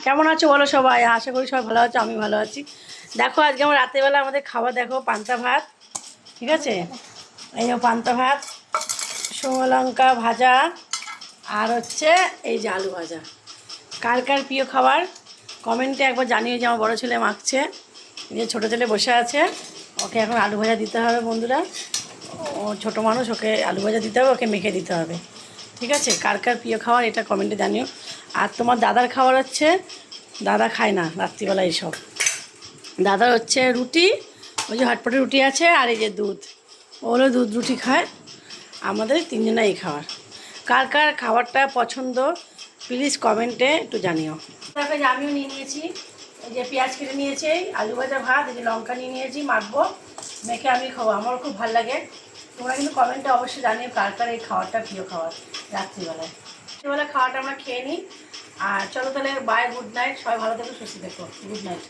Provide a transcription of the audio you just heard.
কেমন আছো বলো সবাই? আশা করি সবাই ভালো আছো, আমি ভালো আছি। দেখো আজকে আমার রাত্রেবেলা আমাদের খাবার দেখো, পান্তা ভাত। ঠিক আছে, এই যে পান্তা ভাত, শুকনো লঙ্কা ভাজা, আর হচ্ছে এই যে আলু ভাজা। কার কার প্রিয় খাবার কমেন্টে একবার জানিয়ে। যে আমার বড়ো ছেলে মাখছে, যে ছোটো ছেলে বসে আছে, ওকে এখন আলু ভাজা দিতে হবে বন্ধুরা। ও ছোটো মানুষ, ওকে আলু ভাজা দিতে হবে, ওকে মেখে দিতে হবে। ঠিক আছে, কার কার প্রিয় খাবার এটা কমেন্টে জানিও। আর তোমার দাদার খাবার হচ্ছে, দাদা খায় না রাত্রিবেলা এইসব। দাদার হচ্ছে রুটি, ওই যে হটপটে রুটি আছে, আর এই যে দুধ, ওগুলো দুধ রুটি খায়। আমাদের তিনজনে এই খাবার। কার কার খাবারটা পছন্দ প্লিজ কমেন্টে একটু জানিও। দেখো যে আমিও নিয়ে নিয়েছি, এই যে পেঁয়াজ কেটে নিয়েছি, আলু ভাজা ভাত, এই যে লঙ্কা নিয়ে নিয়েছি, মাখবো, মেখে আমি খাবো। আমারও খুব ভালো লাগে। তোমরা কিন্তু কমেন্টে অবশ্যই জানিও কার কার এই খাবারটা প্রিয় খাবার রাত্রিবেলায়। রাত্রিবেলা খাওয়াটা আমরা খেয়ে নিই। আর চলো তাহলে বাই, গুড নাইট, সবাই ভালো থেকো, সুস্থ থেকো, গুড নাইট।